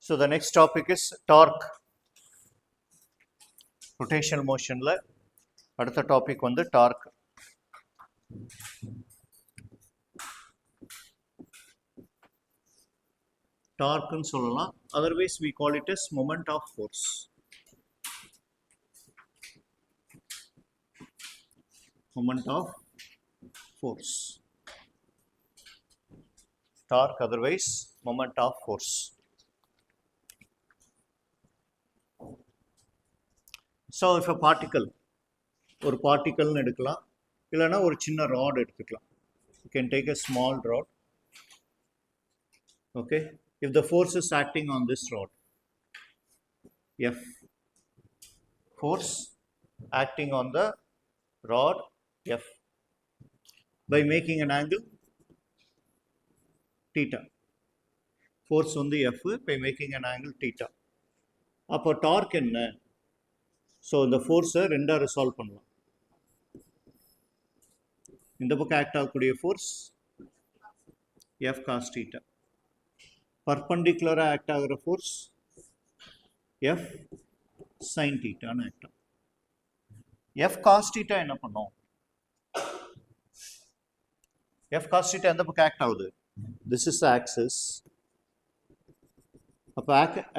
So the next topic is torque. Rotational motion la அடுத்த topic வந்து torque. Torque னு சொல்லலாம். Otherwise we call it as moment of force. Moment of force. Torque otherwise moment of force. So if a particle ஒரு பார்ட்டிக்கல்னு எடுக்கலாம், இல்லைன்னா ஒரு சின்ன rod எடுத்துக்கலாம். You can take a small rod. Okay, if the force is acting on this rod, F, force acting on the rod F by making an angle theta. Force வந்து F by making an angle theta. அப்போ torque என்ன? So இந்த ஃபோர்ஸை ரெண்டாக resolve பண்ணலாம். இந்த பக்கம் act ஆகக்கூடிய ஃபோர்ஸ் F cos theta. பர்பண்டிகுலராக ஆக்ட் ஆகிற ஃபோர்ஸ் F sin thetaன்னு ஆக்ட் ஆகும். F cos theta என்ன பண்ணோம்? F cos theta எந்த பக்கம் ஆக்ட் ஆகுது? This is the axis. அப்போ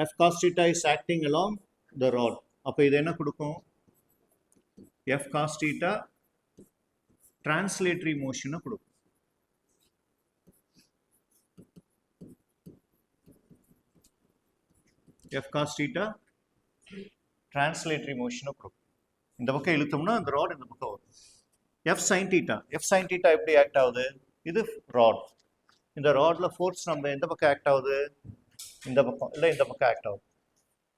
F cos theta is acting along the rod. அப்போ இது என்ன கொடுக்கும்? F cos theta translatory motion கொடுக்கும். F cos theta translatory motion கொடுக்கும். இந்த பக்கம் இழுத்தோம்னா அந்த ராட் இந்த பக்கம் வரும். F sin theta. F sin theta எப்படி ஆக்ட் ஆகுது? இது ராட். இந்த ராட்ல ஃபோர்ஸ் நம்ம எந்த பக்கம் ஆக்ட் ஆகுது? இந்த பக்கம் இல்லை இந்த பக்கம் ஆக்ட் ஆகுது.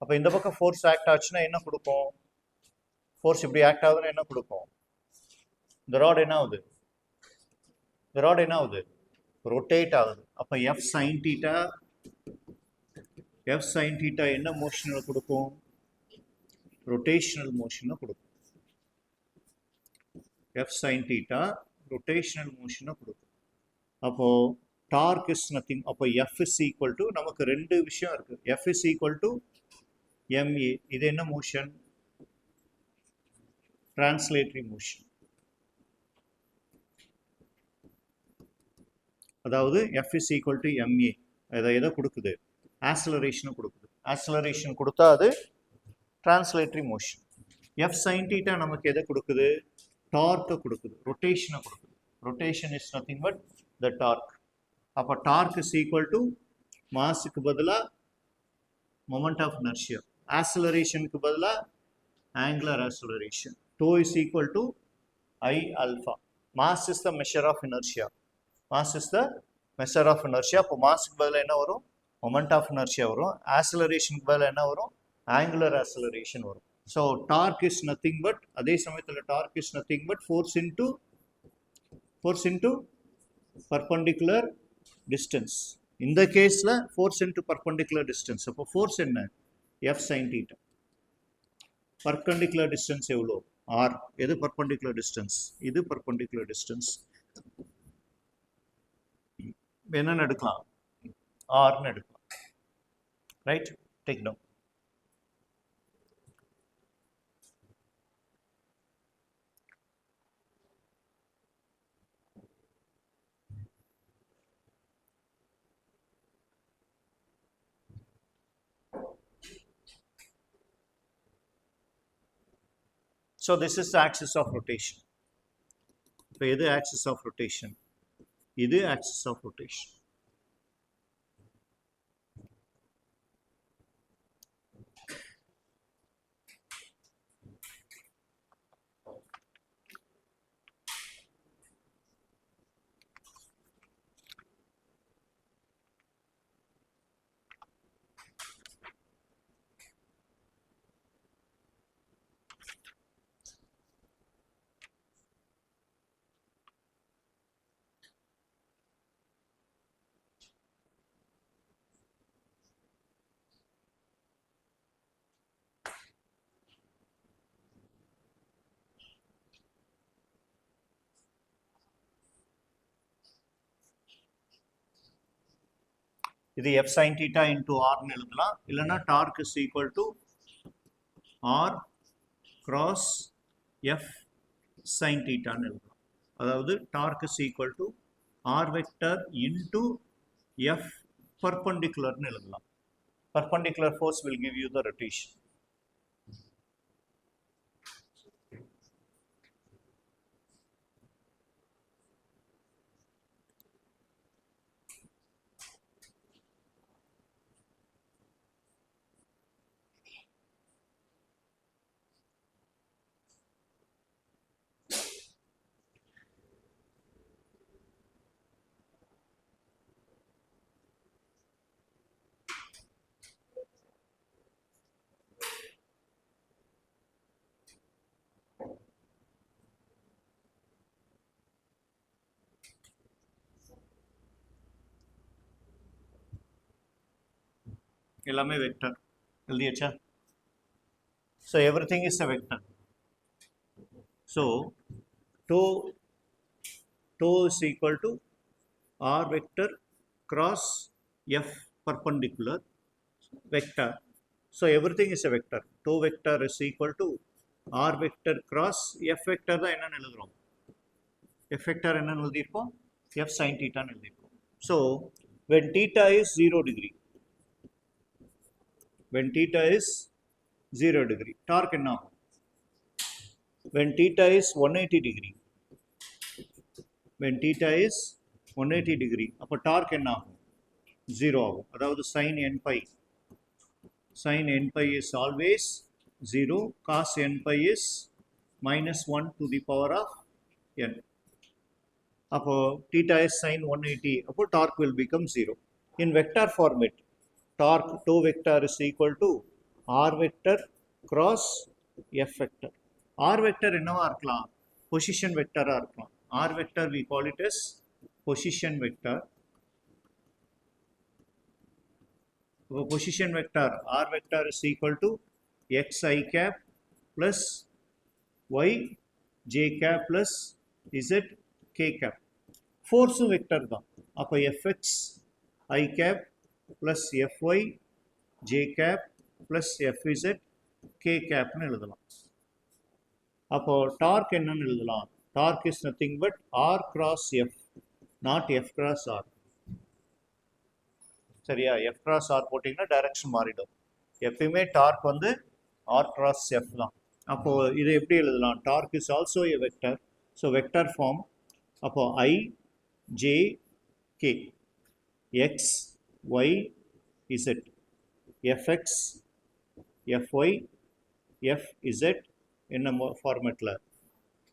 அப்போ இந்த பக்கம் ஃபோர்ஸ் ஆக்ட் ஆச்சுன்னா என்ன கொடுக்கும்? ஃபோர்ஸ் இப்படி ஆக்ட் ஆகுதுன்னா என்ன கொடுக்கும்? இந்த ராட் என்ன ஆகுது? இந்த ராட் என்ன ஆகுது? ரொட்டேட் ஆகுது. அப்போ F sin theta, F sin theta என்ன மோஷனில் கொடுக்கும்? ரொட்டேஷனல் மோஷனை கொடுக்கும். F sin theta ரொட்டேஷனல் மோஷனை கொடுக்கும். அப்போ டார்க் இஸ் நத்திங். அப்போ F is equal to, நமக்கு ரெண்டு விஷயம் இருக்கு. F is equal to ma. இது என்ன மோஷன்? Translatory motion. அதாவது F is equal to ma. அதை எதை கொடுக்குது? ஆக்சலரேஷனை கொடுக்குது. ஆக்சலரேஷன் கொடுத்தா அது translatory motion. F sin theta நமக்கு எதை கொடுக்குது? டார்க்கை கொடுக்குது, ரொட்டேஷனை கொடுக்குது. Rotation is nothing but the torque. அப்போ டார்க் இஸ் ஈக்குவல் டு மாஸுக்கு பதிலாக மொமெண்ட் ஆஃப் இனர்ஷியா, ஆக்சலரேஷனுக்கு பதிலாக angular acceleration. Tau is equal to I alpha. Mass is the measure of inertia. Mass is the measure of inertia. அப்போ மாஸுக்கு பதிலாக என்ன வரும்? மொமெண்ட் ஆஃப் இனர்ஷியா வரும். ஆக்சலரேஷனுக்கு பதிலாக என்ன வரும்? ஆங்குலர் ஆக்சலரேஷன் வரும். So torque is nothing but, அதே சமயத்தில் torque is nothing but force into perpendicular distance. இந்த கேஸில் ஃபோர்ஸ் இன்டு பர்பண்டிகுலர் டிஸ்டன்ஸ். அப்போ ஃபோர்ஸ் என்ன? F sin theta. Perpendicular distance எவ்வளோ? R. எது பர்பண்டிகுலர் டிஸ்டன்ஸ்? இது பர்பண்டிகுலர் டிஸ்டன்ஸ். என்னன்னு எடுக்கலாம்? Rன்னு எடுக்கலாம். Right, take down. So this is the axis of rotation. இப்போ எது axis of rotation? இது axis of rotation. இது f sin theta into r னு எழுதலாம். இல்லைன்னா dark is equal to r cross f sin theta னு எழுதலாம். அதாவது dark is equal to r vector into f perpendicular னு எழுதலாம். Perpendicular force will give you the rotation. எல்லாமே வெக்டர் எழுதியாச்சா? So everything is a vector. So tau is equal to r vector cross f perpendicular vector. So everything is a vector. Tau vector is equal to r vector cross f vector தான் என்னன்னு எழுதுறோம்? f vector என்னன்னு எழுதியிருப்போம்? f sin theta ன்னு எழுதியிருப்போம். So when theta is 0 degree, when theta is 0 degree, torque என்ன ஆகும்? When theta is 180 degree, when theta is 180 degree, அப்போ torque என்ன ஆகும்? 0 ஆகும். அதாவது sin n pi, sin n pi is always 0, cos n pi is minus 1 to the power of n. அப்போ theta is sin 180, அப்போ torque will become 0. In vector format, torque tau vector is equal to r vector cross f vector. r vector என்னவா இருக்கலாம்? Position vector இருக்கலாம். r vector we call it as position vector. So position vector r vector is equal to xi cap plus y j cap plus z k cap. Force vector தான். அப்போ fx I cap plus fy j cap plus fz k cap னு எழுதலாம். அப்போ torque என்னன்னு எழுதலாம்? Torque is nothing but r cross f, not f cross r. சரியா? f cross r போட்டிங்கன்னா direction மாறிடும். எப்பயுமே டார்க் வந்து r cross f தான். அப்போ இதை எப்படி எழுதலாம்? Torque is also a vector. So vector form. அப்போ I j k x y z fx fy fz என்ன ஃபார்மேட்டில்?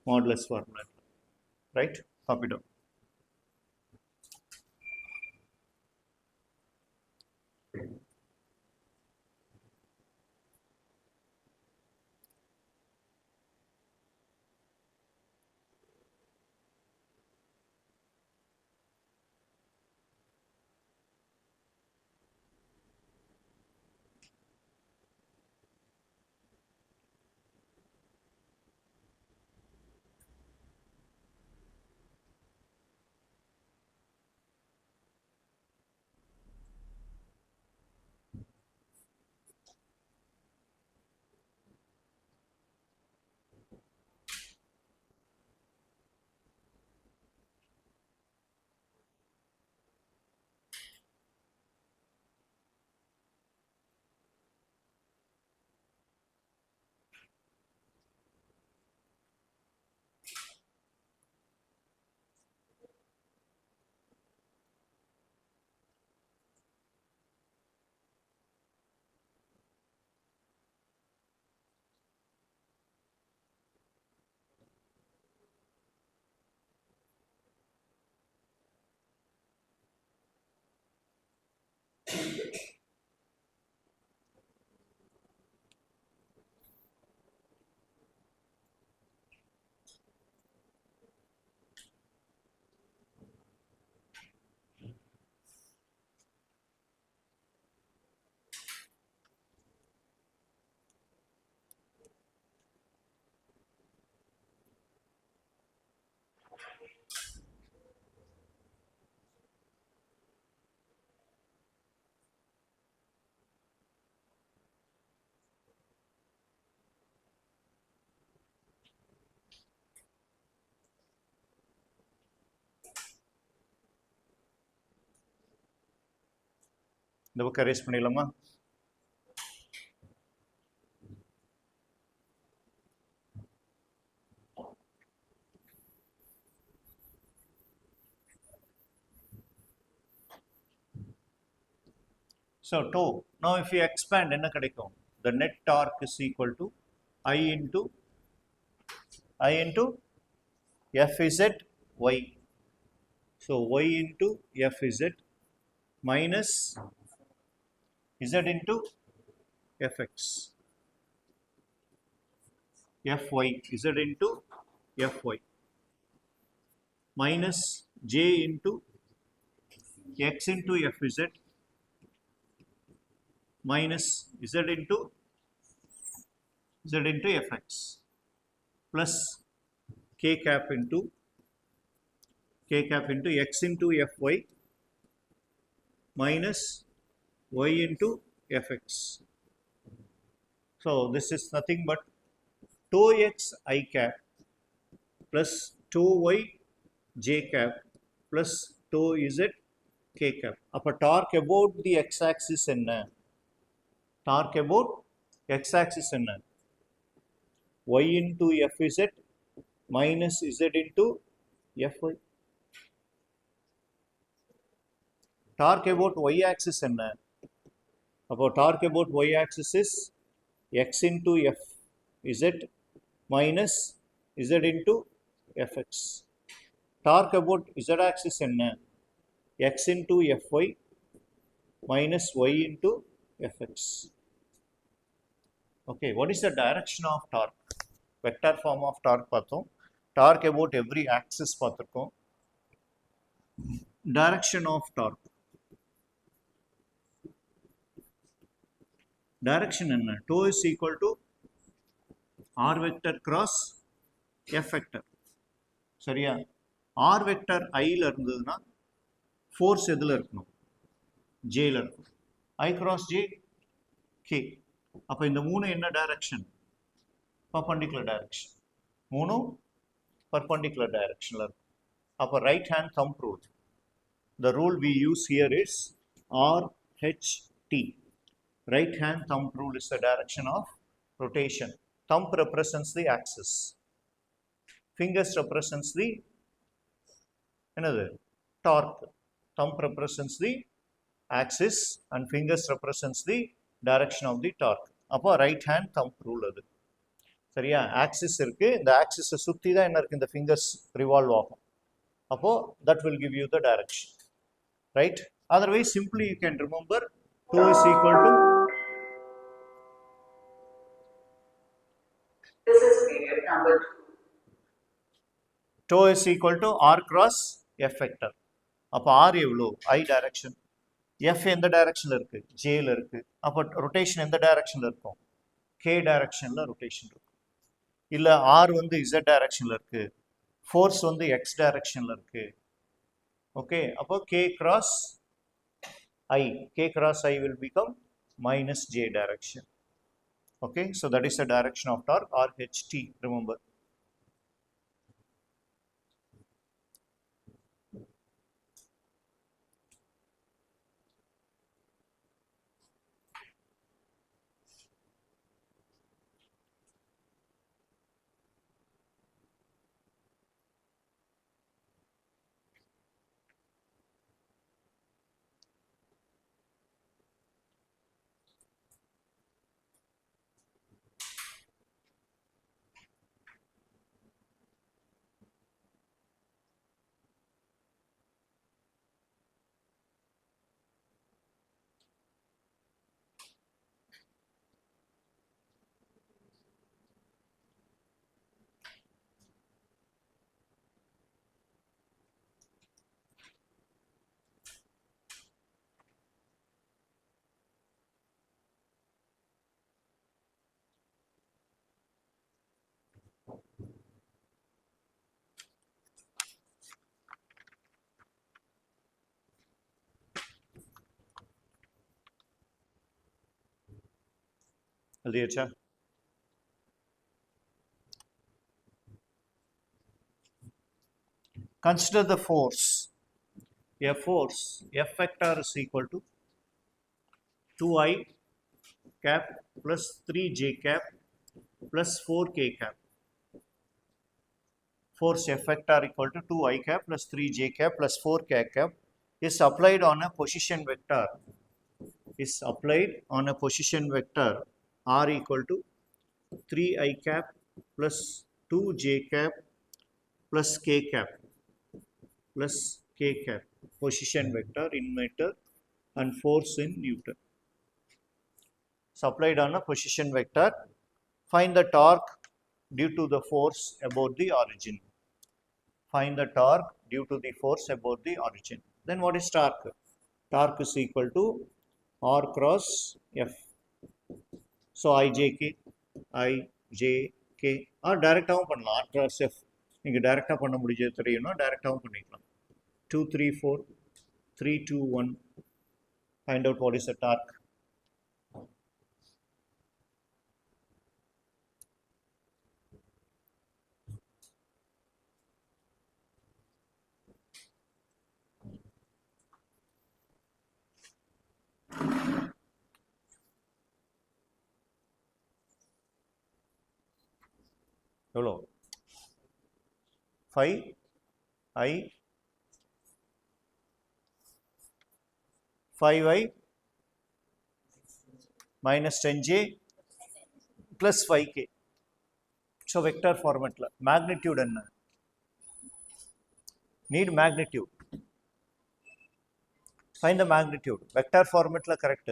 மாடுலஸ் ஃபார்மேட்டில். ரைட்? Copy down. இந்த பக்கம் erase பண்ணிடலாமா? So tau, now if you expand என்ன கிடைக்கும்? The net torque is equal to I into Fz y. So y into Fz minus z into Fx. Fy, z into Fy minus j into x into Fz minus z into Fx plus k cap into x into Fy minus y into Fx. So this is nothing but tau x I cap plus tau y j cap plus tau z k cap. அப்போ torque about the x axis என்ன? Torque about x axis என்ன? y into Fz minus z into Fy. Torque about y axis என்ன? அப்போ torque about y axis is x into Fz minus z into Fx. Torque about z axis என்ன? x into Fy minus y into Fx. Okay, what is the direction of torque? Vector form of torque பார்த்தோம். Torque about every axis பார்த்திருக்கோம். Direction of torque. Direction என்ன? Tau is equal to r vector cross f vector. சரியா? r vector I ல இருந்ததுன்னா force எதுல இருக்கணும்? J ல இருக்கும். I cross J K. அப்போ இந்த மூணு என்ன direction? Perpendicular direction. மூணும் perpendicular directionல இருக்கும். அப்போ right hand thumb rule. The rule we use here is RHT. Right hand thumb rule is the direction of rotation. Thumb represents the axis. Fingers represents the torque. Thumb represents the axis and fingers represents the direction of the torque. அப்போ right hand thumb rule அது. சரியா? axis இருக்கு. இந்த axis சுத்தி தான் என்ன இருக்கு? இந்த fingers revolve ஆகும். அப்போ that will give you the direction. Right? Otherwise simply you can remember tau is equal to this is period number 2. Tau is equal to r cross f vector. அப்போ r எவ்வளோ? I direction. f எந்த டைரக்ஷன்ல இருக்கு? j ல இருக்கு. அப்போ rotation எந்த டைரக்ஷன்ல இருக்கும்? k டைரக்ஷன்ல ரொட்டேஷன் இருக்கும். இல்ல r வந்து z டைரக்ஷன்ல இருக்கு. ஃபோர்ஸ் வந்து x டைரக்ஷன்ல இருக்கு. ஓகே, அப்போ k cross I will become minus j direction. Okay, so that is the direction of torque RHT, remember. எழுதியாச்சா? Consider the force. A force F vector is equal to 2i cap plus 3j cap plus 4k cap. Force F vector equal to 2i cap plus 3j cap plus 4k cap is applied on a position vector. Is applied on a position vector r equal to 3i cap plus 2j cap plus k cap plus k cap. Position vector in meter and force in Newton. Supplied on a position vector. Find the torque due to the force about the origin. Find the torque due to the force about the origin. Then what is torque? Torque is equal to R cross F. So IJK, IJK, or direct ஆவும் பண்ணலாம். R cross F. நீங்க டைரக்டா பண்ண முடிஞ்சது தெரியும்னா டைரக்டாவும் பண்ணிக்கலாம். 2, 3, 4, 3, 2, 1. Find out what is the torque. எவ்வளோ 5i 5i minus 10j plus 5k. So vector format la magnitude enna? Need magnitude. Find the magnitude. Vector format la correct.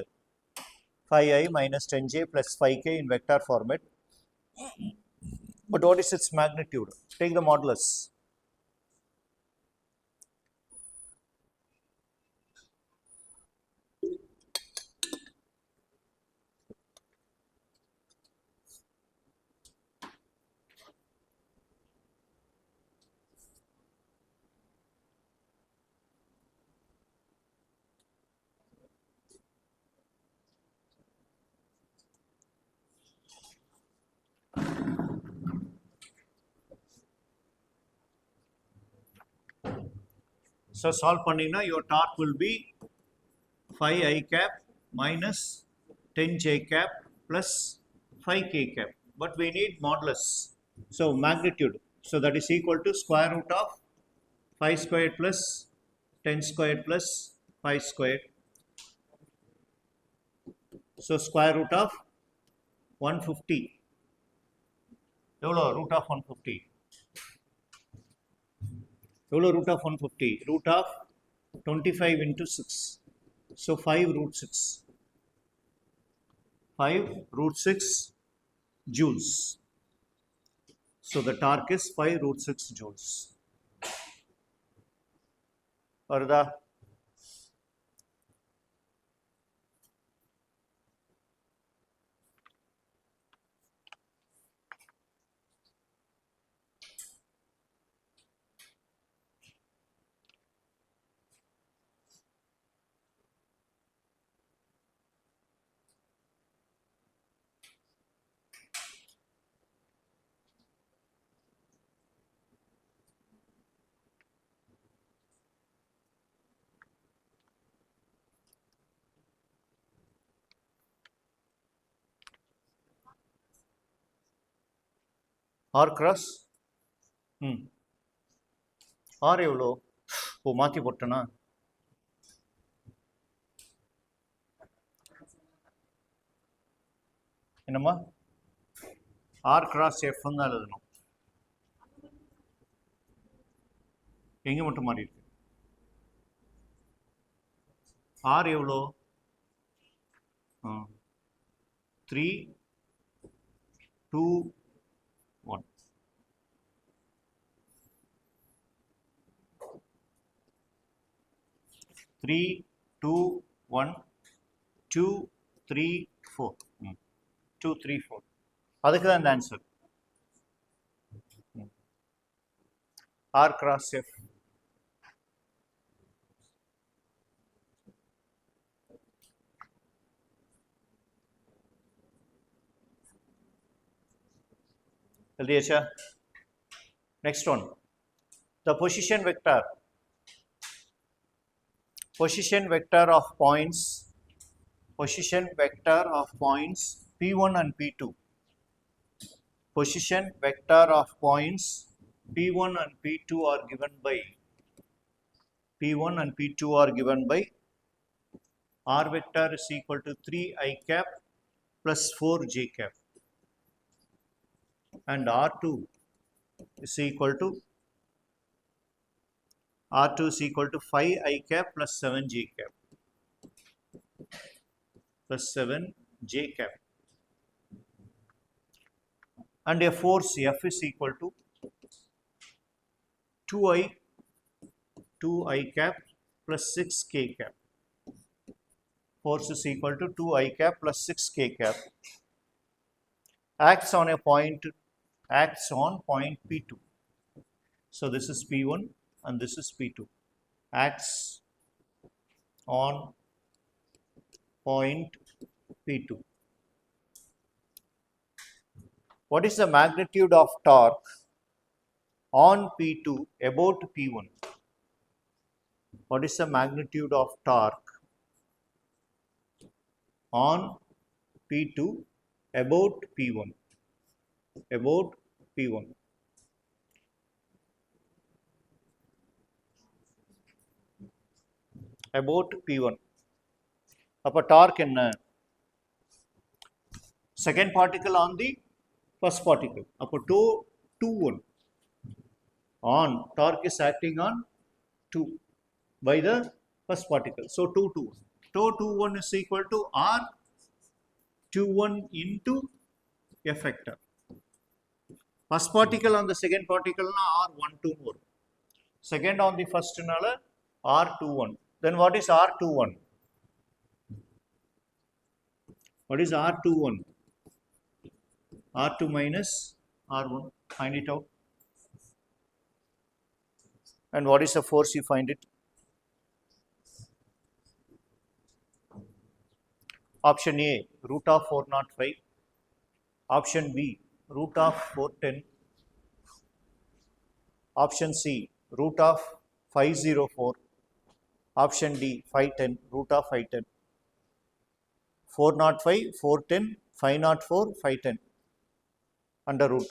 5i minus 10j plus 5k in vector format. But what is its magnitude? Take the modulus. So solve பண்ணீங்கன்னா your torque will be 5i cap minus 10j cap plus 5k cap. But we need modulus. So magnitude. So that is equal to square root of 5 squared plus 10 squared plus 5 squared. So square root of 150. எவ்வளோ root of 150? எவ்வளோ root of 150? Root of 25 into 6. So 5 root 6. 5 root 6 joules. So the torque is 5 root 6 joules. வருதா? R cross R எவ்வளோ? ஓ மாற்றி போட்டேனா? என்னம்மா? R cross F தான் எழுதணும். எங்கே மட்டும் மாறி இருக்கு? R எவ்வளோ? 3, 2, 1. Three, 2, 1, 2, 3, 4. 2, 3, 4. அதுக்கு தான் இந்த answer. R cross F. எழுதியாச்சா? Next one. The position vector. Position vector of points position vector of points P1 and P2. Position vector of points P1 and P2 are given by P1 and P2 are given by R vector is equal to 3 I cap plus 4 j cap, and R2 is equal to 5 I cap plus 7 j cap plus 7 j cap, and a force F is equal to 2 I cap plus 6 k cap. Force is equal to 2 I cap plus 6 k cap. Acts on point P2. So this is P1 and this is P2. Acts on point P2. What is the magnitude of torque on P2 about P1? What is the magnitude of torque on P2 about P1? About P1. About P1. அப்போ torque என்ன? Second particle on the first particle. அப்போ tau 2 1. On torque is acting on 2 by the first particle. So 2 2. Tau 2 1 is equal to R 2 1 into F vector. First particle on the second particle na R 1 2 more. Second on the first nala R 2 1. Then what is R 2 1? What is R 2 1? R 2 minus R 1. Find it out. And what is the force? You find it. Option A, root of 405. Option B, root of 410. Option C, root of 504. Option D, 510, root of 510. 405, 410, 504, 510. Under root.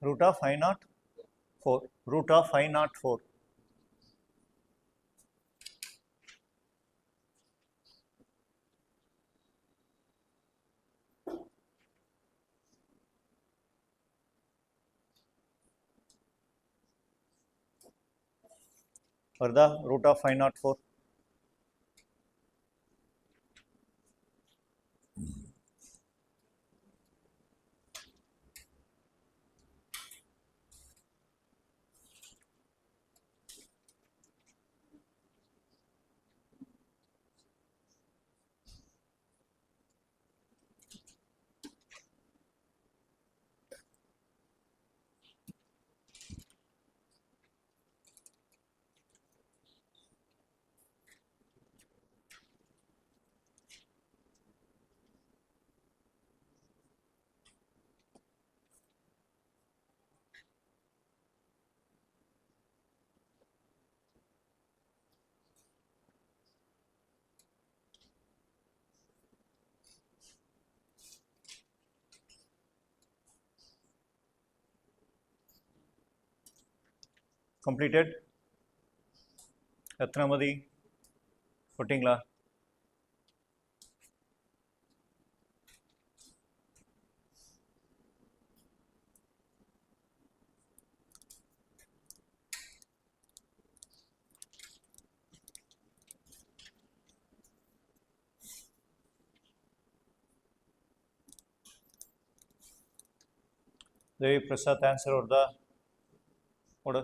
Root of 504. Root of 504. For the root of 504. Completed. எத்தனாமதி போட்டிங்களா? ದೇವಿ Prasad answer ಹೊಡೆದಾ? ಕೊಡು.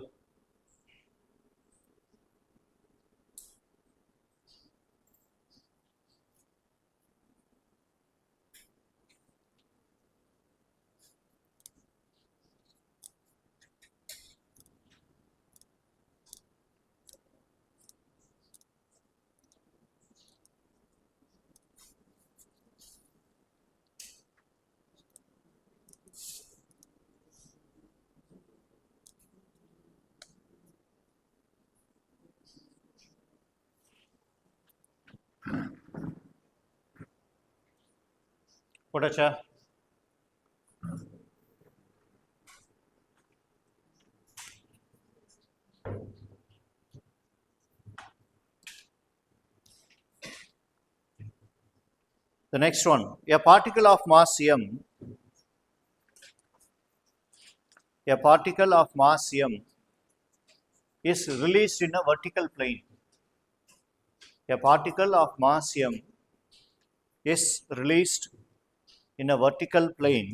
போட்டாச்சா? The next one, a particle of mass m, is released in a vertical plane. A particle of mass m is released in a vertical plane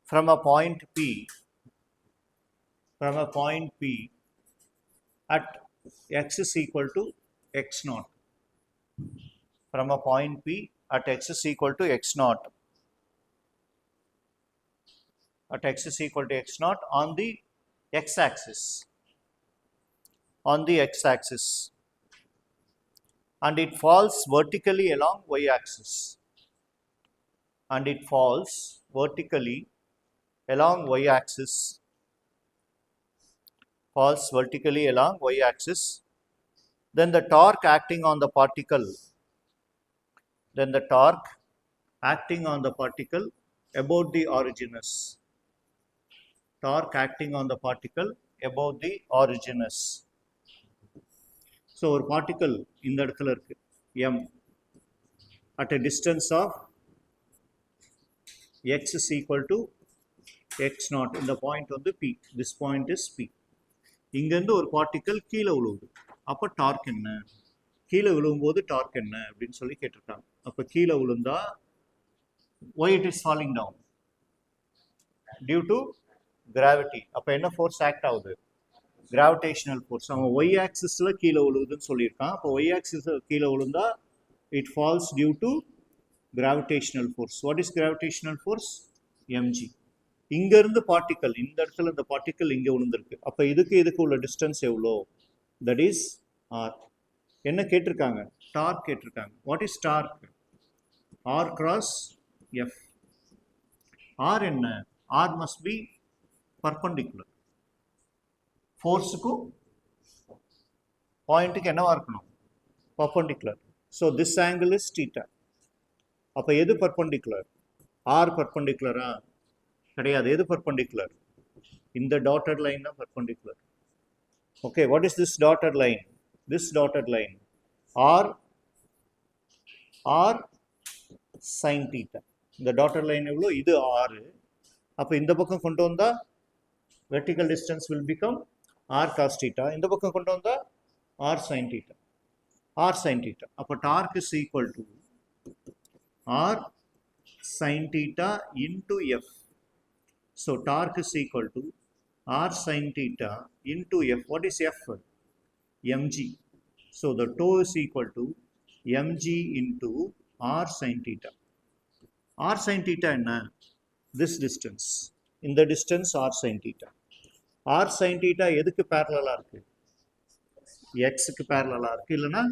from a point P at x is equal to x naught. From a point P at x is equal to x naught. At x is equal to x naught on the x-axis. And it falls vertically along y-axis. Then the torque acting on the particle about the origin is. So ஒரு particle இந்த இடத்துல இருக்கு m at a distance of x is equal to x naught. இந்த point வந்து p. This point is p. இங்கேருந்து ஒரு particle கீழே விழுவுது. அப்போ டார்க் என்ன, கீழே விழுவும்போது டார்க் என்ன அப்படின்னு சொல்லி கேட்டிருக்காங்க. அப்போ கீழே விழுந்தா why it is falling down? Due to gravity. அப்போ என்ன ஃபோர்ஸ் ஆக்ட் ஆகுது? Gravitational force. அவன் ஒய் ஆக்சிஸில் கீழே விழுவுதுன்னு சொல்லியிருக்கான். அப்போ ஒய் ஆக்சிஸில் கீழே விழுந்தா it falls due to gravitational force. What is gravitational force? mg. இங்கேருந்து பார்ட்டிக்கல், இந்த இடத்துல இந்த பார்ட்டிக்கல் இங்கே விழுந்திருக்கு. அப்போ இதுக்கு உள்ள டிஸ்டன்ஸ் எவ்வளோ? That is R. என்ன கேட்டிருக்காங்க? டார்க் கேட்டிருக்காங்க. What is torque? R cross F. R என்ன? R must be perpendicular. ஃபோர்ஸுக்கும் பாயிண்ட்டுக்கு என்னவா இருக்கணும்? Perpendicular. So this angle is theta. அப்போ எது பர்பண்டிகுலர்? ஆர் பர்பண்டிகுலரா? கிடையாது. எது பர்பண்டிகுலர்? இந்த டாட்டட் லைன் தான் perpendicular. Okay, what is this dotted line? This dotted line R sine theta. இந்த டாட்டட் லைன் எவ்வளோ? இது ஆறு. அப்போ இந்த பக்கம் கொண்டு வந்தால் vertical distance will become R cos theta. இந்த பக்கம் கொண்டு வந்தால் ஆர் சைன் தீட்டா. அப்போ torque is equal to R sine theta into F. So torque is equal to r sin theta into f. What is f? mg. So the tau is equal to mg into r sin theta. R sin theta enna? This distance. In the distance r sin theta. R sin theta எதுக்கு parallel-ஆ இருக்கு? x க்கு parallel-ஆ இருக்கு, இல்லைன்னா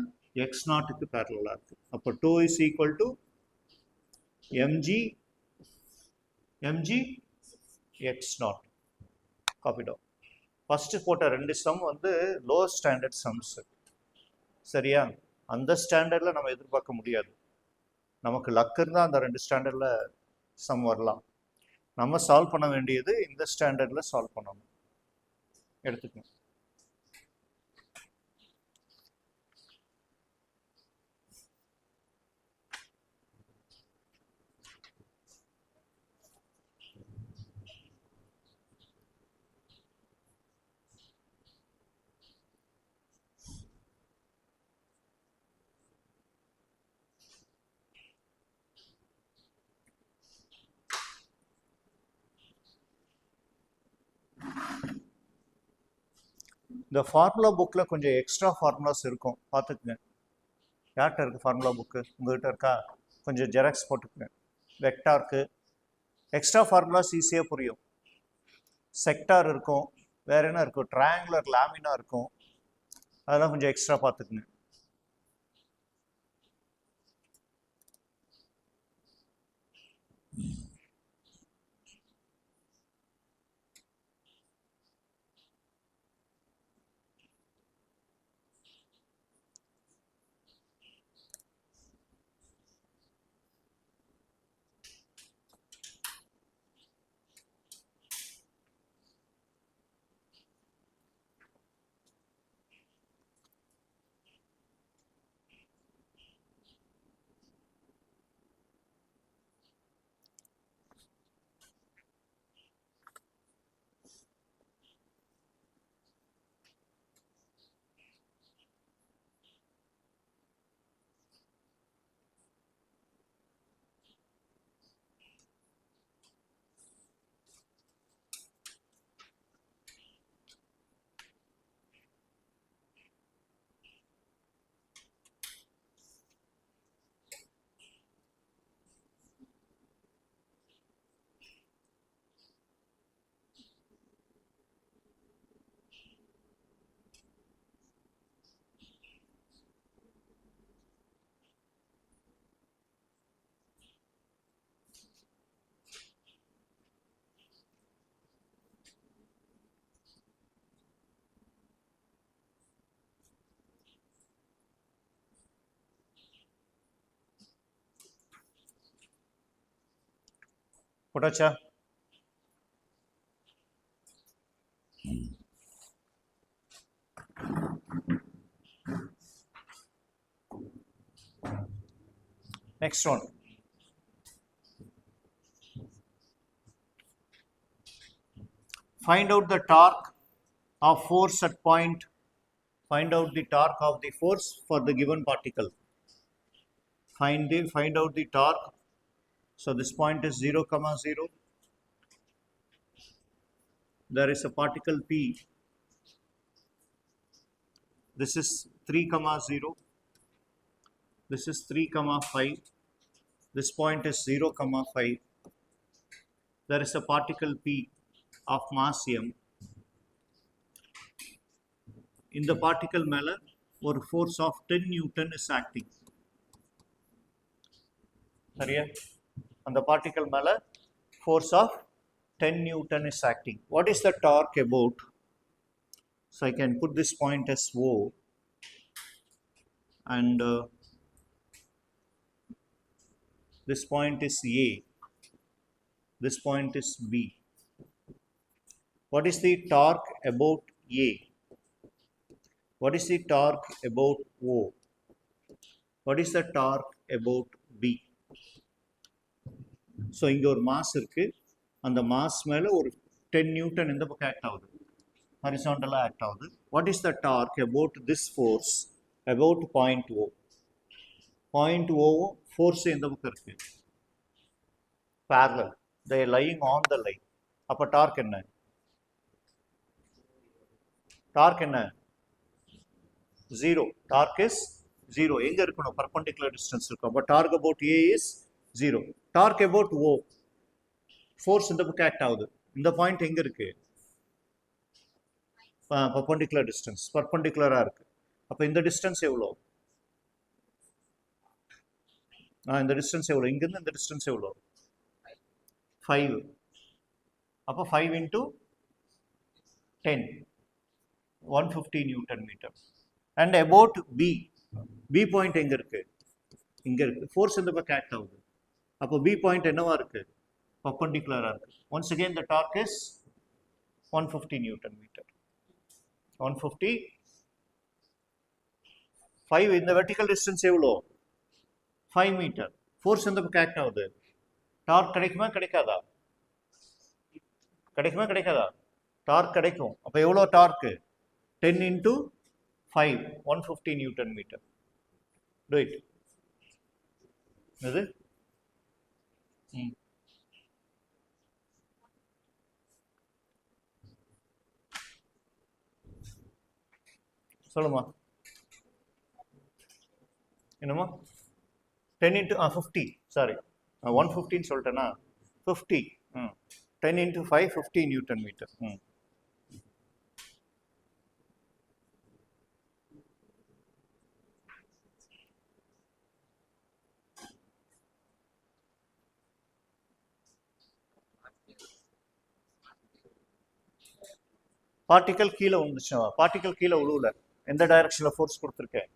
x நாட்டுக்கு parallel-ஆ இருக்கு. அப்போ tau is equal to mg x naught. Copy down. First போட்ட ரெண்டு சம் வந்து லோவர் ஸ்டாண்டர்ட் சம்ஸ். சரியா? அந்த ஸ்டாண்டர்டில் நம்ம எதிர்பார்க்க முடியாது. நமக்கு லக் இருந்தால் அந்த ரெண்டு ஸ்டாண்டர்டில் சம் வரலாம். நம்ம சால்வ் பண்ண வேண்டியது இந்த ஸ்டாண்டர்டில் சால்வ் பண்ணணும். எடுத்துக்கணும். இந்த ஃபார்முலா புக்கில் கொஞ்சம் எக்ஸ்ட்ரா ஃபார்முலாஸ் இருக்கும், பார்த்துக்குங்க. யார்கிட்ட இருக்குது ஃபார்முலா புக்கு? உங்கள்கிட்ட இருக்கா? கொஞ்சம் ஜெராக்ஸ் போட்டுக்குங்க. வெக்டாருக்கு எக்ஸ்ட்ரா ஃபார்முலாஸ் ஈஸியாக புரியும். செக்டார் இருக்கும், வேறு என்ன இருக்கும், ட்ரையாங்குலர் லாமினா இருக்கும், அதெல்லாம் கொஞ்சம் எக்ஸ்ட்ரா பார்த்துக்குங்க. போட்டாச்சா? Next one. Find out the torque of force at point. Find out the torque of the force for the given particle. Find out the torque. So this point is 0, 0. There is a particle P. This is 3, 0. This is 3, 5. This point is 0, 5. There is a particle P of mass m. In the particle மேல ஒரு force of 10 Newton is acting. சரியா? அந்த particle மேல force of 10 Newton is acting. What is the torque about? So I can put this point as O, and this point is A, this point is B. What is the torque about A? What is the torque about O? What is the torque about B? So இங்க ஒரு mass இருக்கு, அந்த mass மேல ஒரு 10 Newton இந்த பக்கம் act ஆகுது, ஹரிசாண்டலா act ஆகுது. What is the torque about this force about point O? Point O force இந்த பக்கம் இருக்கு, parallel, they are lying on the line. அப்ப டார்க் என்ன? டார்க் என்ன? 0. Torque is 0. எங்க இருக்கணும்? perpendicular distance இருக்கும். அப்ப torque about A is 0. Torque about O, force இந்த பக்கம் ஆக்ட் ஆகுது, இந்த பாயிண்ட் எங்க இருக்கு? perpendicular distance, perpendicular இருக்கு. அப்ப இந்த டிஸ்டன்ஸ் எவ்வளோ? இந்த டிஸ்டன்ஸ் எவ்வளோ? இங்கிருந்து இந்த டிஸ்டன்ஸ் எவ்வளோ? 5. அப்ப 5 into 10, 150 newton metre. And about B, B point எங்க இருக்கு? இங்க இருக்கு. force இந்த பக்கம் ஆக்ட் ஆகுது, அப்போ B point என்னவா இருக்கு? perpendicular இருக்கு. Once again the torque is 150 Newton meter. 150. 5 இந்த vertical distance எவ்வளோ? 5 meter. force இந்த பக்கம் ஆக்ட் ஆகுது, டார்க் கிடைக்குமா கிடைக்காதா? கிடைக்குமா கிடைக்காதா? டார்க் கிடைக்கும். அப்போ எவ்வளோ torque? 10 into 5, 150 Newton meter. Do it. இது சொல்லுமா என்னம்மா 10 into 50 சாரி 115 சொல்லிட்டேன்னா 50 10 into 5 50 நியூட்டன் மீட்டர் பார்ட்டிக்கல் கீழே விழுந்துச்சு பார்ட்டிக்கல் கீழே விழுவல எந்த டைரக்ஷனில் ஃபோர்ஸ் கொடுத்துருக்கேன்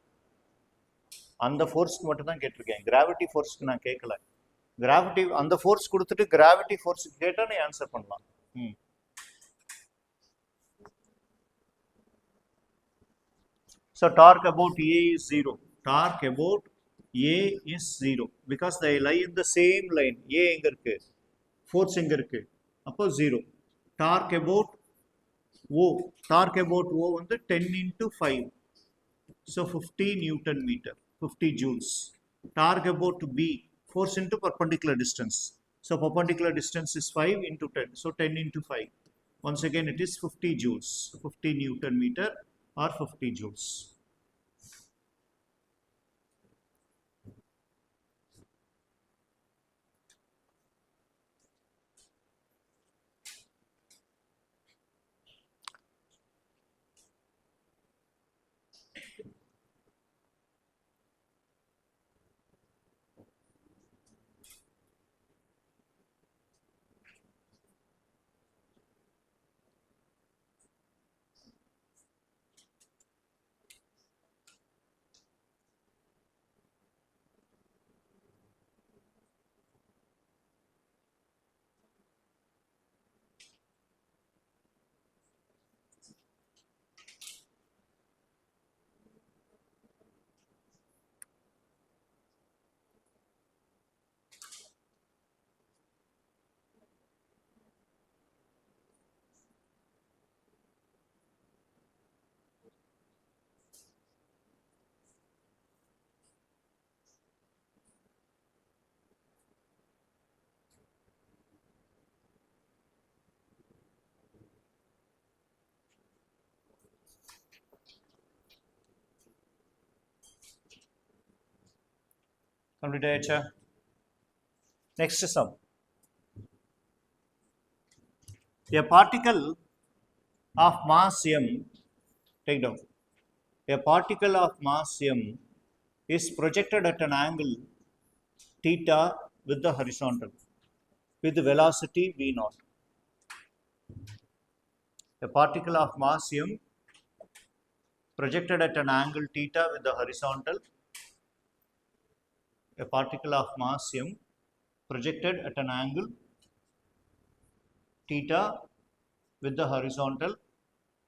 அந்த ஃபோர்ஸ்க்கு மட்டும் தான் கேட்டிருக்கேன் கிராவிட்டி ஃபோர்ஸ்க்கு நான் கேட்கல கிராவிட்டி அந்த ஃபோர்ஸ் கொடுத்துட்டு கிராவிட்டி ஃபோர்ஸுக்கு கேட்டால் நீ ஆன்சர் பண்ணலாம் So torque about A is 0. Torque about A is 0 because they lie in the same line. A எங்க இருக்கு force எங்க இருக்கு அப்போ 0. Torque about O, torque about O வந்து 10 into 5. So 50 Newton meter, 50 joules. Torque about B, force into perpendicular distance. So perpendicular distance is 5 into 10. So 10 into 5. Once again it is 50 joules, 50 Newton meter or 50 joules. Complete ஆயிடுச்சா next sum a particle of mass m take down a particle of mass m is projected at an angle theta with the horizontal with velocity v naught. A particle of mass m projected at an angle theta with the horizontal. A particle of mass m projected at an angle theta with the horizontal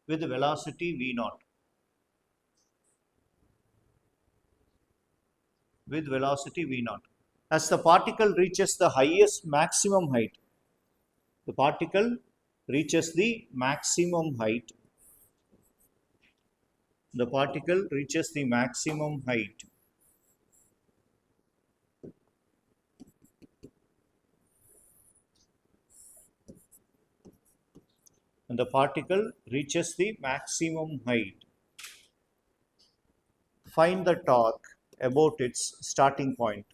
with velocity v naught. With velocity v naught. As the particle reaches the highest maximum height, the particle reaches the maximum height. The particle reaches the maximum height. And the particle reaches the maximum height. Find the torque about its starting point.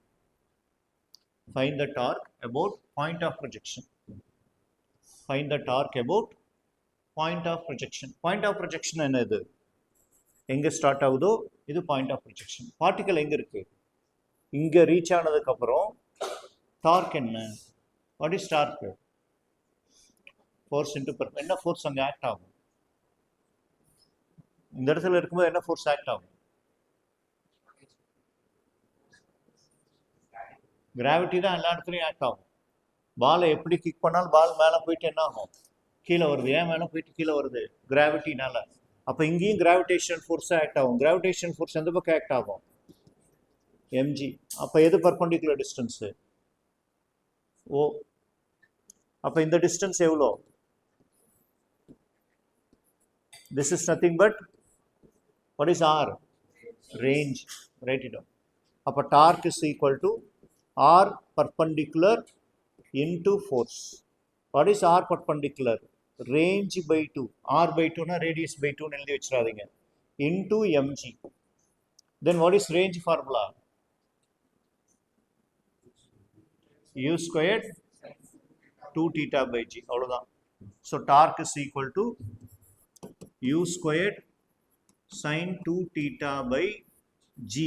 Find the torque about point of projection. Find the torque about point of projection. Point of projection என்னது எங்க start ஆகுதோ இது point of projection. Particle எங்க இருக்கு இங்க reach ஆனதுக்கு அப்புறம் torque என்ன what is torque force into என்ன ஃபோர்ஸ் அங்கே ஆக்ட் ஆகும் இந்த இடத்துல இருக்கும்போது என்ன ஃபோர்ஸ் ஆக்ட் ஆகும் கிராவிட்டி தான் எல்லா இடத்துலையும் ஆக்ட் ஆகும் பாலை எப்படி கிக் பண்ணாலும் பால் மேலே போயிட்டு என்ன ஆகும் கீழே வருது ஏன் மேலே போயிட்டு கீழே வருது கிராவிட்டினால அப்போ இங்கேயும் கிராவிடேஷனல் ஃபோர்ஸாக ஆக்ட் ஆகும் கிராவிடேஷனல் ஃபோர்ஸ் எந்த பக்கம் ஆக்ட் ஆகும் எம்ஜி அப்போ எது பர்பண்டிகுலர் டிஸ்டன்ஸு ஓ அப்போ இந்த டிஸ்டன்ஸ் எவ்வளோ this is nothing but what is r range write it down appo torque is equal to r perpendicular into force what is r perpendicular range by 2 r by 2 na radius by 2 னு எழுதி வச்சிராதீங்க into mg. Then what is range formula? U squared 2 theta by g. அவ்வளவுதான். So torque is equal to U squared sin 2 theta by g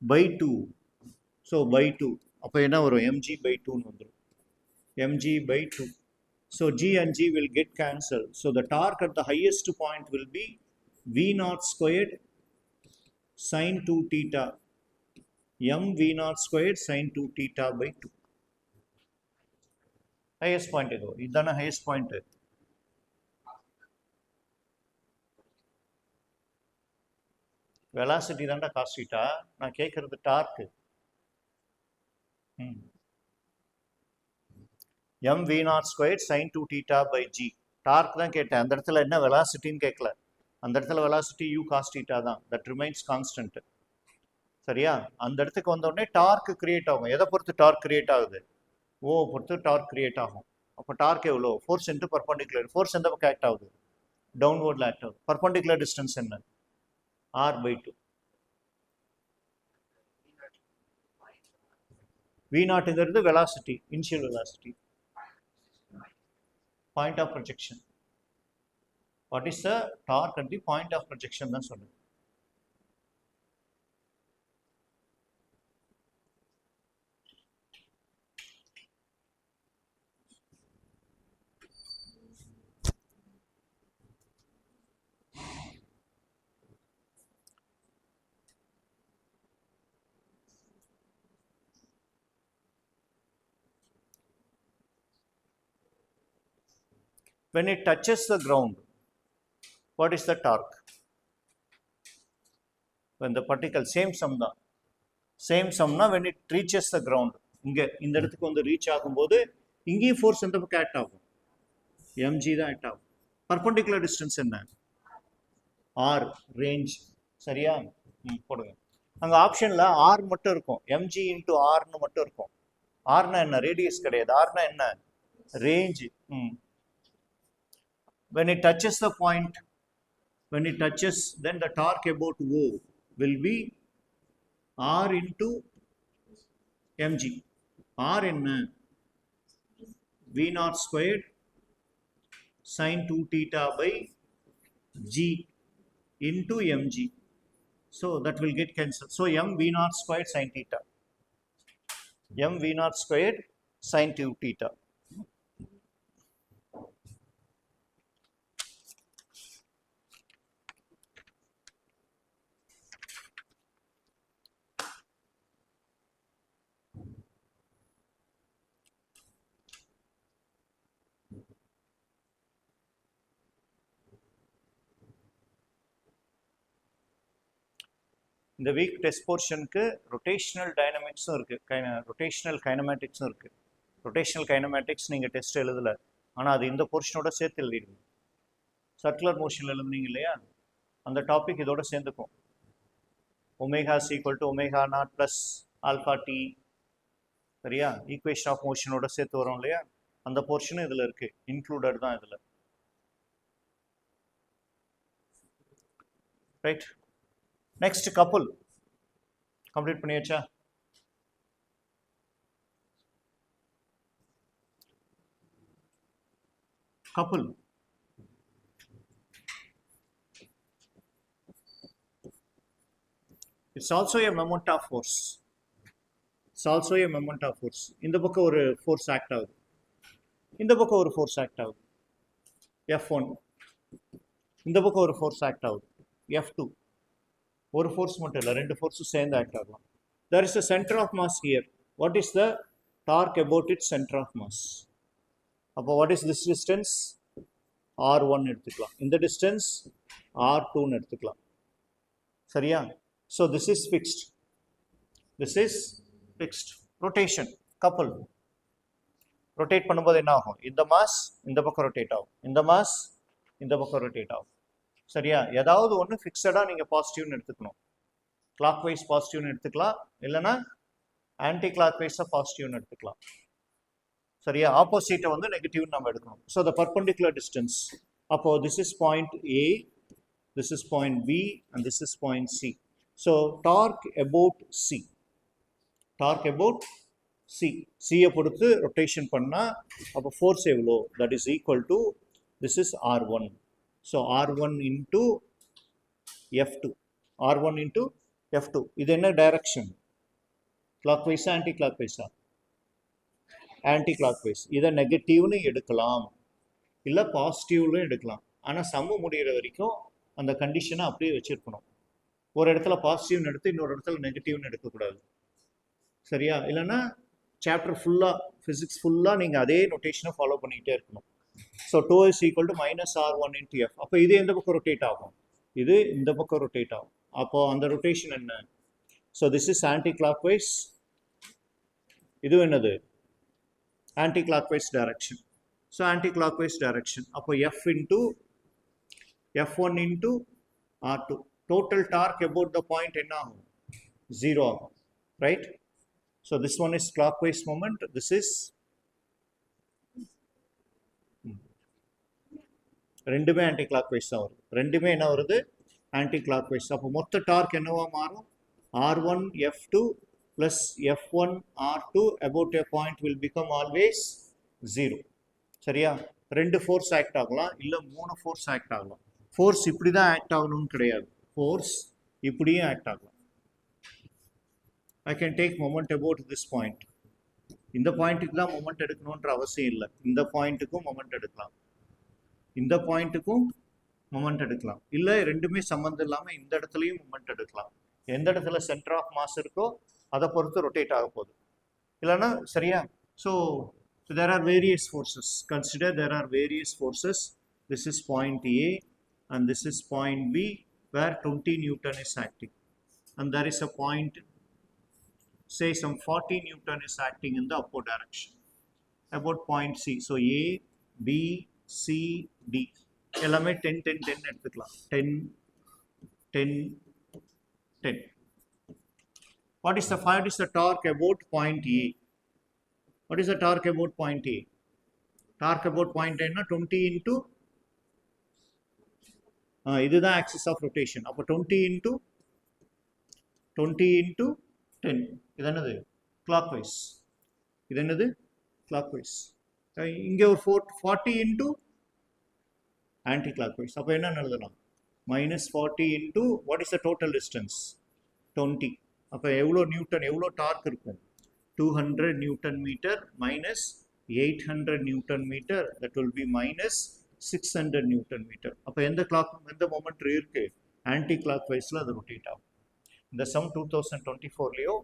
by 2. So by 2. அப்போ என்ன வரும்? mg by 2 வந்துரும். mg by 2. So g and g will get cancelled. So the torque at the highest point will be V naught squared sin 2 theta. M V naught squared sin 2 theta by 2. Highest point இது. இதுதான highest point. Velocity தான்டா cos theta. நான் கேட்கறது torque. M V naught squared sin 2 theta by g. Torque தான் கேட்டேன். அந்த இடத்துல என்ன வெலாசிட்டின்னு கேட்கல. அந்த இடத்துல வெலாசிட்டி u cos theta தான். That remains constant. சரியா? அந்த இடத்துக்கு வந்த உடனே டார்க் கிரியேட் ஆகும். எதை பொறுத்து டார்க் கிரியேட் ஆகுது? ஓ பொறுத்து டார்க் கிரியேட் ஆகும். அப்போ டார்க் எவ்வளோ? Force into perpendicular. ஃபோர்ஸ் எந்த பக்கம் ஆக்ட் ஆகுது? டவுன்வர்டில் ஆக்ட் ஆகுது. பர்பண்டிகுலர் டிஸ்டன்ஸ் என்ன? R by 2. வி நாட்டுங்கிறது velocity, initial velocity. Point of projection. What is the torque at the point of projection தான் சொல்லுது. When it touches the ground, what is the torque? When the particle, same sum தான். Same sum na when it reaches the ground. இங்க இந்த இடத்துக்கு வந்து reach ஆகும்போது இங்கேயும் force எந்த பக்கம் ஆக்ட் ஆகும்? mg தான் ஆக்ட் ஆகும். பர்பண்டிகுலர் டிஸ்டன்ஸ் என்ன? R range. சரியா? போடுங்க. அங்கே ஆப்ஷனில் ஆர் மட்டும் இருக்கும். mg இன்ட்டு ஆர்னு மட்டும் இருக்கும். ஆர்னா என்ன? ரேடியஸ் கிடையாது. ஆர்னா என்ன? Range. When it touches the point, when it touches, then the torque about O will be R into mg. R என்ன? V naught squared sin 2 theta by g into mg. So that will get cancelled. So m V naught squared sin theta. M V naught squared sin 2 theta. இந்த week test போர்ஷனுக்கு rotational டைனமிக்ஸும் இருக்குது, rotational கைனமேட்டிக்ஸும் இருக்குது. Rotational kinematics நீங்கள் test எழுதலை, ஆனால் அது இந்த போர்ஷனோட சேர்த்து எழுதிடுங்க. Circular மோஷனில் எழுதுனீங்க இல்லையா, அந்த டாபிக் இதோட சேர்ந்துக்கும். Omega is equal to omega nought plus alpha T. சரியா? ஈக்குவேஷன் ஆஃப் மோஷனோட சேர்த்து வரும் இல்லையா, அந்த போர்ஷனும் இதில் இருக்குது, இன்க்ளூடட் தான் இதில். ரைட். நெக்ஸ்ட் கப்புல் கம்ப்ளீட் பண்ணியாச்சா? Couple it's also a moment of force. It's also a moment of force. இந்த பக்கம் ஒரு ஃபோர்ஸ் ஆக்ட் ஆகுது, இந்த பக்கம் ஒரு ஃபோர்ஸ் ஆக்ட் ஆகுது F1. இந்த பக்கம் ஒரு ஃபோர்ஸ் ஆக்ட் ஆகுது F2. ஒரு ஃபோர்ஸ் மட்டும் இல்லை, ரெண்டு ஃபோர்ஸும் சேர்ந்து ஆக்ட் ஆகலாம். there is a center of mass here. what is the torque about its center of mass? அப்போ what is this distance? R1 எடுத்துக்கலாம். இந்த distance R2 எடுத்துக்கலாம். சரியா? so this is fixed. this is fixed. rotation couple rotate பண்ணும்போது என்ன ஆகும்? இந்த mass இந்த பக்கம் ரொட்டேட் ஆகும், இந்த மாஸ் இந்த பக்கம் ரொட்டேட் ஆகும். சரியா? ஏதாவது ஒன்று ஃபிக்ஸடாக நீங்கள் பாசிட்டிவ்னு எடுத்துக்கணும். கிளாக் வைஸ் பாசிட்டிவ்னு எடுத்துக்கலாம், இல்லைன்னா ஆன்டி கிளாக் வைஸாக பாசிட்டிவ்னு எடுத்துக்கலாம். சரியா? ஆப்போசிட்டை வந்து நெகட்டிவ்னு நம்ம எடுக்கணும். ஸோ த பர்பண்டிகுலர் டிஸ்டன்ஸ், அப்போ this is point A, this is point B, and this is point C. So torque about C. Torque about C. C பொறுத்து rotation பண்ணா அப்போ force எவ்வளோ? That is equal to, this is R1. So R1 into F2. R1 into F2. இது என்ன direction? Clockwise ஆ anti-clockwise ஆ? Anti-clockwise. இதை நெகட்டிவ்னு எடுக்கலாம், இல்லை பாசிட்டிவ்லும் எடுக்கலாம். ஆனால் சம்மு முடிகிற வரைக்கும் அந்த கண்டிஷனை அப்படியே வச்சுருக்கணும். ஒரு இடத்துல பாசிட்டிவ்னு எடுத்து இன்னொரு இடத்துல நெகட்டிவ்னு எடுக்கக்கூடாது. சரியா? இல்லைன்னா சாப்டர் ஃபுல்லாக, ஃபிசிக்ஸ் ஃபுல்லாக நீங்கள் அதே நொட்டேஷனை ஃபாலோ பண்ணிக்கிட்டே இருக்கணும். So 2 is equal to -R1 into F. அப்போ இது எந்த பக்கம் ரொட்டேட் ஆகும்? இது இந்த பக்கம் ரொட்டேட் ஆகும். அப்போது அந்த ரொட்டேஷன் என்ன? So this is anti clockwise. இது என்னது? Anti clockwise direction. So anti clockwise direction. அப்போ F into F1 into R2. Total torque about the point என்ன ஆகும்? 0 ஆகும். Right? So this one is clockwise moment. This is ரெண்டுமே anti clockwise தான் வருது. ரெண்டுமே என்ன வருது? Anti clockwise. அப்போ மொத்த டார்க் என்னவா மாறும்? R1 F2 plus F1 R2 about a point will become always 0. சரியா? ரெண்டு ஃபோர்ஸ் ஆக்ட் ஆகலாம், இல்லை 3 ஃபோர்ஸ் ஆக்ட் ஆகலாம். ஃபோர்ஸ் இப்படி தான் ஆக்ட் ஆகணும்னு கிடையாது. ஃபோர்ஸ் இப்படியும் ஆக்ட் ஆகலாம். I can take moment about this point. இந்த பாயிண்ட்டுக்கு தான் மொமெண்ட் எடுக்கணுன்ற அவசியம் இல்லை. இந்த பாயிண்ட்டுக்கும் மொமெண்ட் எடுக்கலாம், இந்த பாயிண்ட்டுக்கும் மொமெண்ட் எடுக்கலாம், இல்லை ரெண்டுமே சம்மந்தம் இல்லாமல் இந்த இடத்துலையும் மொமெண்ட் எடுக்கலாம். எந்த இடத்துல சென்டர் ஆஃப் மாஸ் இருக்கோ அதை பொறுத்து ரொட்டேட் ஆக போகுது. இல்லைன்னா சரியா? So there are various forces. Consider there are various forces. This is point A and this is point B where 20 Newton is acting. And there is a point, say some 40 Newton is acting in the upward direction about point C. So A, B, C, D எல்லாமே 10 10 10 எடுத்துக்கலாம். 10 10 10. What is the torque about point A? What is the torque about point A? Torque about point A na 20 into இதுதான் axis of rotation. அப்போ 20 into 10. இது என்னது? clockwise. இது என்னது? clockwise. இங்கே ஒரு 40 into anti-clockwise. அப்போ என்ன எழுதலாம்? -40 into what is the total distance? 20. அப்போ எவ்வளோ நியூட்டன், எவ்வளோ டார்க் இருக்கும்? 200 Newton meter minus 800 Newton meter, that will be minus 600 Newton meter. அப்போ எந்த மொமெண்ட் இருக்கு? ஆன்டி கிளாக்வைஸில் அது ரொட்டேட் ஆகும். இந்த சம் 2024லையோ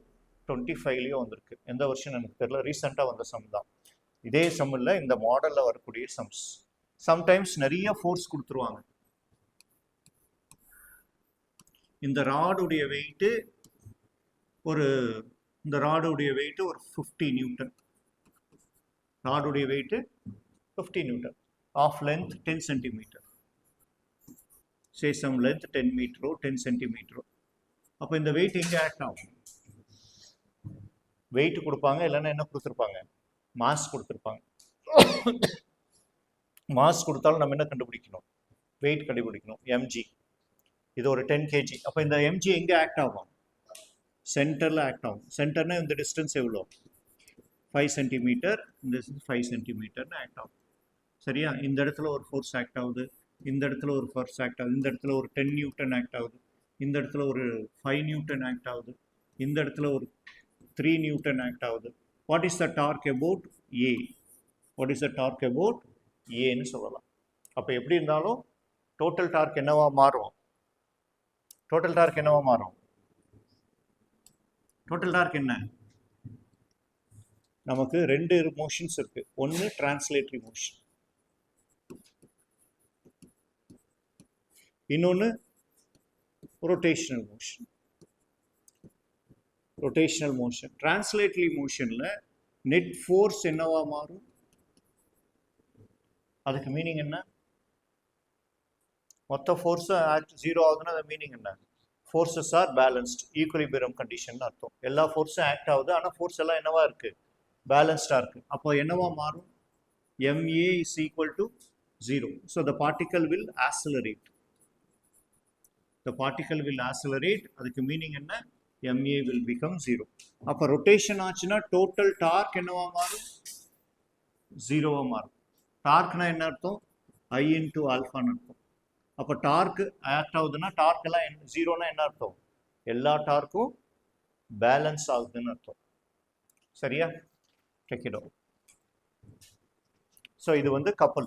25லையோ வந்திருக்கு. எந்த வருஷம் எனக்கு தெரியல, ரீசெண்டாக வந்த சம் தான். இதே சம் இல்லை, இந்த மாடலில் வரக்கூடிய சம்ஸ். சம்டைம்ஸ் நிறைய ஃபோர்ஸ் கொடுத்துருவாங்க. இந்த ராடுடைய வெயிட்டு ஒரு 50 நியூட்டன். ராடுடைய weight 50 newton. Of length 10 centimetre. Say some length 10 மீட்டரோ 10 சென்டிமீட்டரோ. அப்போ இந்த வெயிட் எங்கே ஆக்ட் ஆகும்? வெயிட் கொடுப்பாங்க, இல்லைன்னா என்ன கொடுத்துருப்பாங்க? மாஸ் கொடுத்துருப்பாங்க. மாஸ் கொடுத்தாலும் நம்ம என்ன கண்டுபிடிக்கணும்? வெயிட் கண்டுபிடிக்கணும். mg. இது ஒரு 10 kg. அப்போ இந்த mg எங்கே ஆக்ட் ஆகும்? சென்டரில் ஆக்ட் ஆகும். சென்டர்னா இந்த டிஸ்டன்ஸ் எவ்வளோ? 5 சென்டிமீட்டர். இந்த 5 சென்டிமீட்டர்னு ஆக்ட் ஆகும். சரியா? இந்த இடத்துல ஒரு ஃபோர்ஸ் ஆக்ட் ஆகுது, இந்த இடத்துல ஒரு ஃபோர்ஸ் ஆக்ட் ஆகுது, இந்த இடத்துல ஒரு 10 நியூட்டன் ஆக்ட் ஆகுது, இந்த இடத்துல ஒரு 5 நியூட்டன் ஆக்ட் ஆகுது, இந்த இடத்துல ஒரு 3 நியூட்டன் ஆக்ட் ஆகுது. What is the torque about A? What is the torque about ஏன்னு சொல்லலாம். அப்போ எப்படி இருந்தாலும் டோட்டல் டார்க் என்னவா மாறும்? டோட்டல் டார்க் என்னவா மாறும்? டோட்டல் டார்க் என்ன? நமக்கு ரெண்டு மோஷன்ஸ் இருக்கு. ஒன்று டிரான்ஸ்லேட்டரி மோஷன், இன்னொன்று rotational motion. Rotational motion, translatory மோஷன்ல நெட் ஃபோர்ஸ் என்னவா மாறும்? அதுக்கு மீனிங் என்ன? மொத்த ஃபோர்ஸ் 0 ஆகுதுன்னா அது மீனிங் என்ன? Forces are balanced, equilibrium condition அர்த்தம். எல்லா ஃபோர்ஸும் ஆக்ட் ஆகுது, ஆனால் ஃபோர்ஸ் எல்லாம் என்னவா இருக்கு? பேலன்ஸ்டாக இருக்கு. அப்போ என்னவா மாறும்? ma is equal to 0. So the particle will accelerate. the particle will accelerate. அதுக்கு மீனிங் என்ன? ma will become 0. அப்போ ரொட்டேஷன் ஆச்சுன்னா டோட்டல் டார்க் என்னவா மாறும்? 0வா மாறும். டார்க்னா என்ன அர்த்தம்? I into ஆல்ஃபான்னு அர்த்தம். அப்போ டார்க் ஆக்ட் ஆகுதுன்னா டார்க் எல்லாம் 0னா என்ன அர்த்தம்? எல்லா டார்க்கும் பேலன்ஸ் ஆகுதுன்னு அர்த்தம். சரியா? check it out. ஸோ இது வந்து கப்பல்.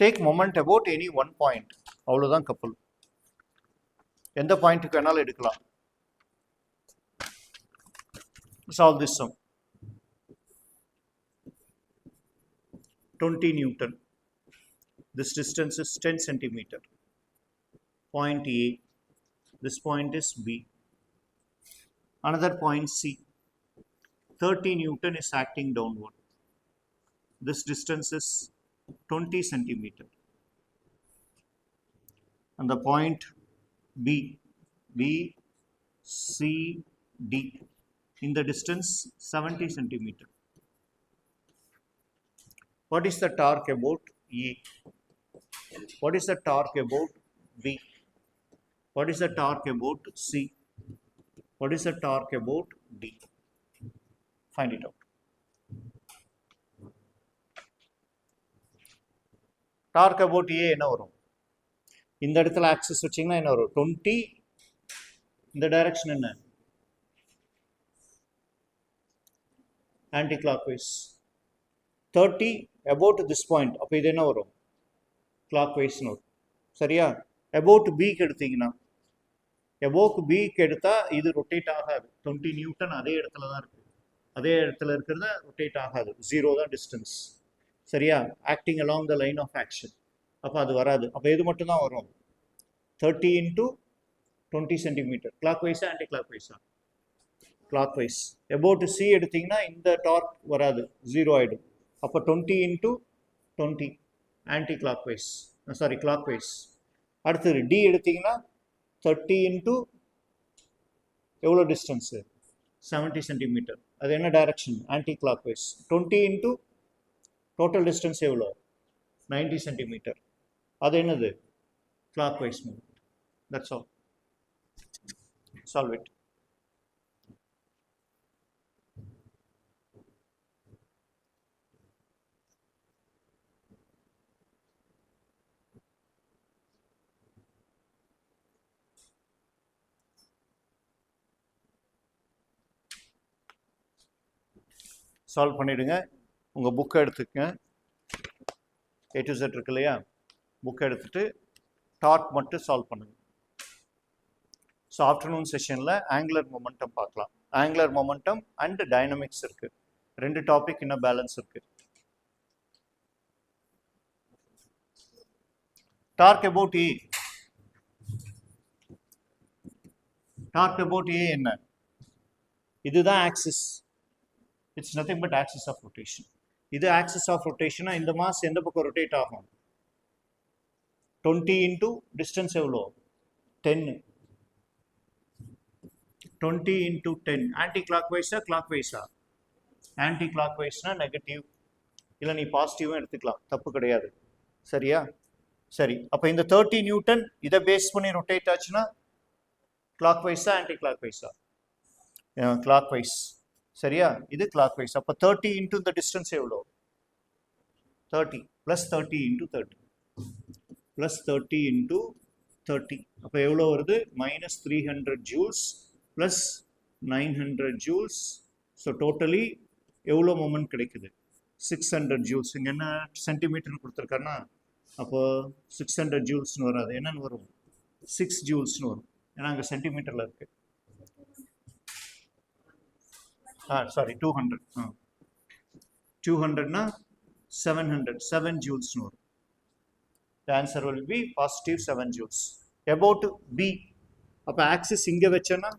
Take moment about any one point. அவ்வளோதான் கப்பல். எந்த பாயிண்ட்டுக்கு வேணாலும் எடுக்கலாம். solve this sum. 20 Newton. This distance is 10 centimeter. Point A. This point is B. Another point C. 30 Newton is acting downward. This distance is 20 centimeter. And the point B, B, C, D. In the distance 70 centimeter. What is the torque about A? What is the torque about B? What is the torque about C? What is the torque about D? Find it out. Torque about A என்ன வரும்? இந்த இடத்துல axis வச்சிங்கன்னா என்ன வரும்? 20. இந்த direction என்ன? Anti clockwise. 30 about this point. அப்போ இது என்ன வரும்? கிளாக்வைஸ்னு வரும். சரியா? about Bக்கு எடுத்தீங்கன்னா about Bக்கு எடுத்தா இது ரொட்டேட் ஆகாது. 20 நியூட்டன் அதே இடத்துல தான் இருக்கு. அதே இடத்துல இருக்கிறத ரொட்டேட் ஆகாது. 0 தான் டிஸ்டன்ஸ். சரியா? Acting along the line of action. அப்போ அது வராது. அப்போ எது மட்டும் தான் வரும்? 30 into 20 சென்டிமீட்டர். கிளாக் வைஸா ஆன்டி கிளாக் வைஸா? Clockwise. அபவுட் சி எடுத்தீங்கன்னா இந்த டார்க் வராது, 0 ஆகிடும். அப்போ 20 into 20 anticlockwise, sorry clockwise. அடுத்தது டி எடுத்தீங்கன்னா 30 into எவ்வளோ டிஸ்டன்ஸு? 70 சென்டிமீட்டர். அது என்ன direction? Anticlockwise. 20 into total distance எவ்வளோ? 90 சென்டிமீட்டர். அது என்னது? Clockwise movement. That's all. Solve it. Solve பண்ணிவிடுங்க. உங்கள் புக்கை எடுத்துக்கங்க. A to Z இருக்கு இல்லையா? புக்கை எடுத்துகிட்டு டார்க் மட்டும் சால்வ் பண்ணுங்க. ஸோ ஆஃப்டர்நூன் செஷனில் ஆங்குலர் மொமெண்டம் பார்க்கலாம். ஆங்குலர் மொமெண்டம் அண்ட் டைனமிக்ஸ் இருக்குது. 2 டாபிக் இன்னும் பேலன்ஸ் இருக்குது. Torque about A. Torque about A என்ன? இதுதான் axis. It's nothing but axis of rotation. இது ஆக்சிஸ் ஆஃப் ரொட்டேஷனா இந்த மாஸ் எந்த பக்கம் ரொட்டேட் ஆகும்? 20 into டிஸ்டன்ஸ் எவ்வளோ? 10. 20 into 10. ஆன்டி கிளாக் வைஸா கிளாக் வைஸா? ஆன்டி கிளாக் வைஸ்னா நெகட்டிவ். இல்லை நீ பாசிட்டிவும் எடுத்துக்கலாம், தப்பு கிடையாது. சரியா? சரி, அப்போ இந்த 30 நியூட்டன் இதை பேஸ் பண்ணி ரொட்டேட் ஆச்சுன்னா கிளாக் வைஸா ஆன்டி கிளாக் வைஸா? Clockwise. சரியா? இது கிளாக் வைஸ். அப்போ 30 into இந்த டிஸ்டன்ஸ் எவ்வளோ? 30 + 30 into 30 + 30 into 30. அப்போ எவ்வளோ வருது? -300 ஜூல்ஸ் + 900 ஜூல்ஸ். ஸோ டோட்டலி எவ்வளோ மொமெண்ட் கிடைக்குது? 600 ஜூல்ஸ். இங்கே என்ன சென்டிமீட்டர்னு கொடுத்துருக்காருன்னா அப்போ 600 ஜூல்ஸ்னு வராது. என்னன்னு வரும்? 6 ஜூல்ஸ்னு வரும். ஏன்னா அங்கே சென்டிமீட்டரில் இருக்கு. சாரி 200. 200னா 700. 7 ஜூல்ஸ்னு வரும். The answer will be positive 7 joules. About B. அப்போ ஆக்சிஸ் இங்கே வச்சேன்னா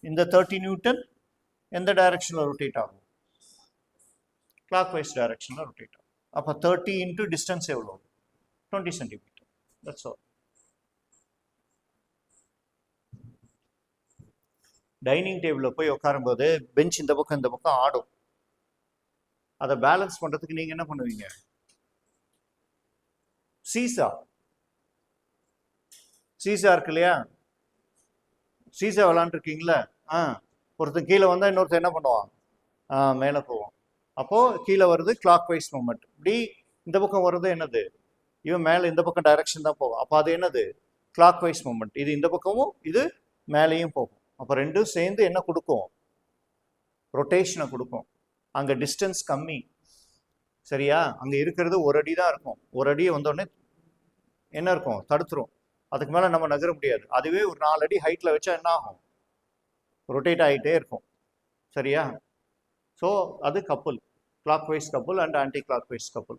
இந்த 30 நியூட்டன் எந்த டைரக்ஷனில் ரொட்டேட் ஆகும்? கிளாக் வைஸ் டைரக்ஷனில் ரொட்டேட் ஆகும். அப்போ 30 into டிஸ்டன்ஸ் எவ்வளோ? 20 சென்டிமீட்டர். That's all. டைனிங் டேபிளில் போய் உட்காரும்போது பெஞ்ச் இந்த பக்கம் ஆடும். அதை பேலன்ஸ் பண்ணுறதுக்கு நீங்கள் என்ன பண்ணுவீங்க? சீசா. சீசா இருக்கு இல்லையா, சீசா விளாண்டுருக்கீங்களா? ஒருத்தன் கீழே வந்தால் இன்னொருத்தன் என்ன பண்ணுவான்? மேலே போவான். அப்போது கீழே வருது கிளாக் வைஸ் மூமெண்ட். இப்படி இந்த பக்கம் வருது என்னது, இவன் மேலே இந்த பக்கம் டைரக்ஷன் தான் போவான். அப்போ அது என்னது, கிளாக் வைஸ் மூமெண்ட். இது இந்த பக்கமும் இது மேலேயும் போகும். அப்போ ரெண்டும் சேர்ந்து என்ன கொடுக்கும், ரொட்டேஷனை கொடுக்கும். அங்கே டிஸ்டன்ஸ் கம்மி, சரியா? அங்கே இருக்கிறது ஒரு அடி தான் இருக்கும். ஒரு அடி வந்தோடனே என்ன இருக்கும், தடுத்துரும். அதுக்கு மேலே நம்ம நகர முடியாது. அதுவே ஒரு 4 அடி ஹைட்டில் வச்சா என்ன ஆகும், ரொட்டேட் ஆகிட்டே இருக்கும், சரியா? ஸோ அது couple, clock wise couple and anti clock wise couple.